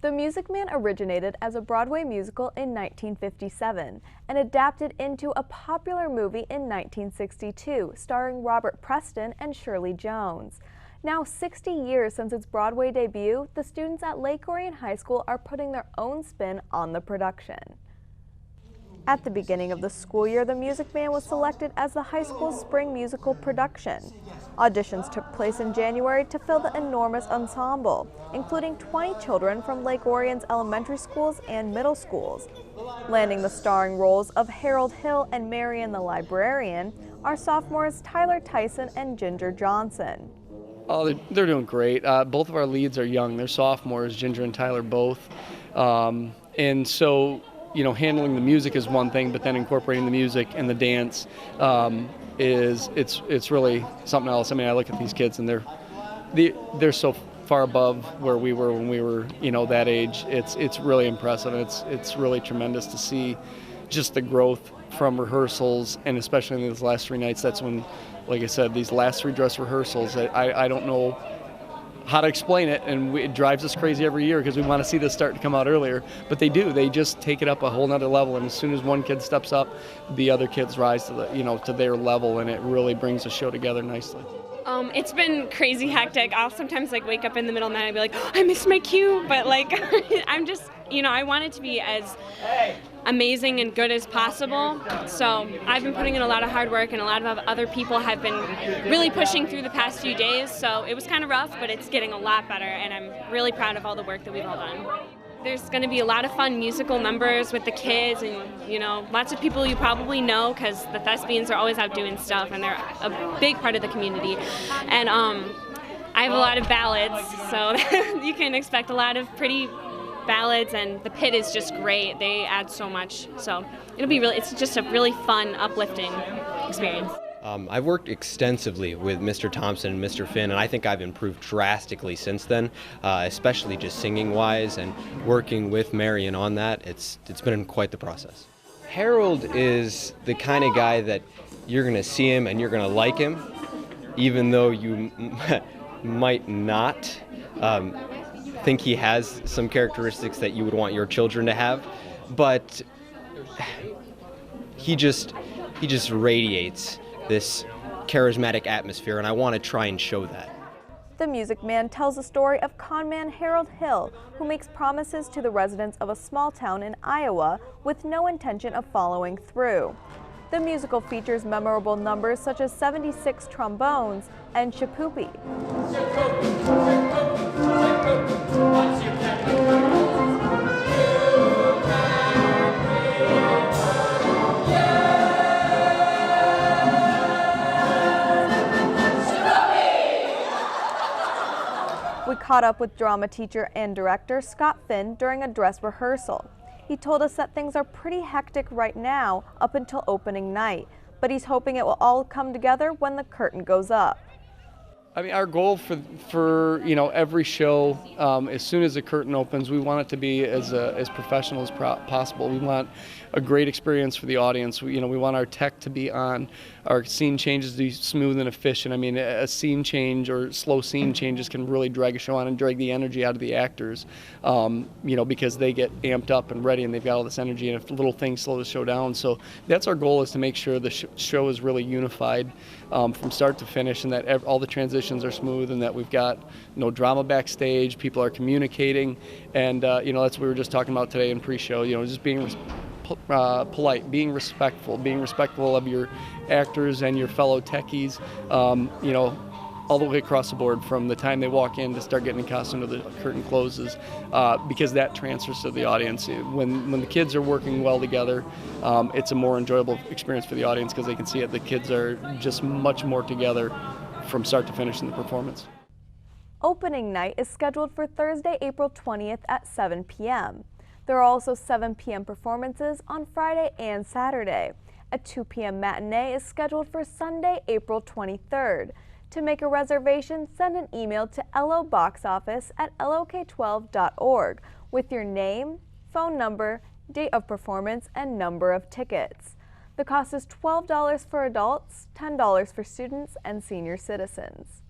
The Music Man originated as a Broadway musical in 1957 and adapted into a popular movie in 1962 starring Robert Preston and Shirley Jones. Now 60 years since its Broadway debut, the students at Lake Orion High School are putting their own spin on the production. At the beginning of the school year, The Music Man was selected as the high school's spring musical production. Auditions took place in January to fill the enormous ensemble, including 20 children from Lake Orion's elementary schools and middle schools. Landing the starring roles of Harold Hill and Marian the Librarian are sophomores Tyler Tyson and Ginger Johnson. Oh, they're doing great. Both of our leads are young. They're sophomores, Ginger and Tyler both. And so, you know, handling the music is one thing, but then incorporating the music and the dance it's really something else. I mean, I look at these kids and they're so far above where we were when we were, you know, that age. It's really impressive. It's really tremendous to see just the growth from rehearsals, and especially in these last 3 nights. That's when, like I said, these last 3 dress rehearsals, I don't know how to explain it, and it drives us crazy every year because we want to see this start to come out earlier, but they do. They just take it up a whole nother level, and as soon as one kid steps up, the other kids rise to to their level, and it really brings the show together nicely. It's been crazy hectic. I'll sometimes wake up in the middle of the night and be like, oh, I missed my cue, but I'm just, I want it to be as amazing and good as possible. So I've been putting in a lot of hard work, and a lot of other people have been really pushing through the past few days. So it was kind of rough, but it's getting a lot better, and I'm really proud of all the work that we've all done. There's going to be a lot of fun musical numbers with the kids, and lots of people you probably know because the thespians are always out doing stuff, and they're a big part of the community. And I have a lot of ballads, so you can expect a lot of pretty ballads, and the pit is just great. They add so much, so it's just a really fun, uplifting experience. I've worked extensively with Mr. Thompson and Mr. Finn, and I think I've improved drastically since then, especially just singing-wise, and working with Marian on that. It's been quite the process. Harold is the kind of guy that you're going to see him and you're going to like him, even though you might not think he has some characteristics that you would want your children to have, but he just radiates this charismatic atmosphere, and I want to try and show that. The Music Man tells the story of conman Harold Hill, who makes promises to the residents of a small town in Iowa with no intention of following through. The musical features memorable numbers such as 76 trombones and Shapoopy. We caught up with drama teacher and director Scott Finn during a dress rehearsal. He told us that things are pretty hectic right now up until opening night, but he's hoping it will all come together when the curtain goes up. I mean, our goal for every show, as soon as the curtain opens, we want it to be as professional as possible. We want a great experience for the audience. We want our tech to be on, our scene changes to be smooth and efficient. I mean, a scene change or slow scene changes can really drag a show on and drag the energy out of the actors, because they get amped up and ready, and they've got all this energy, and if little things slow the show down. So that's our goal, is to make sure the show is really unified from start to finish, and that all the transitions are smooth, and that we've got no drama backstage, people are communicating, and that's what we were just talking about today in pre-show, just being polite, being respectful of your actors and your fellow techies, all the way across the board, from the time they walk in to start getting in costume to the curtain closes, because that transfers to the audience. When the kids are working well together, it's a more enjoyable experience for the audience because they can see it. The kids are just much more together from start to finish in the performance. Opening night is scheduled for Thursday, April 20th at 7 p.m. There are also 7 p.m. performances on Friday and Saturday. A 2 p.m. matinee is scheduled for Sunday, April 23rd. To make a reservation, send an email to loboxoffice@lok12.org with your name, phone number, date of performance, and number of tickets. The cost is $12 for adults, $10 for students and senior citizens.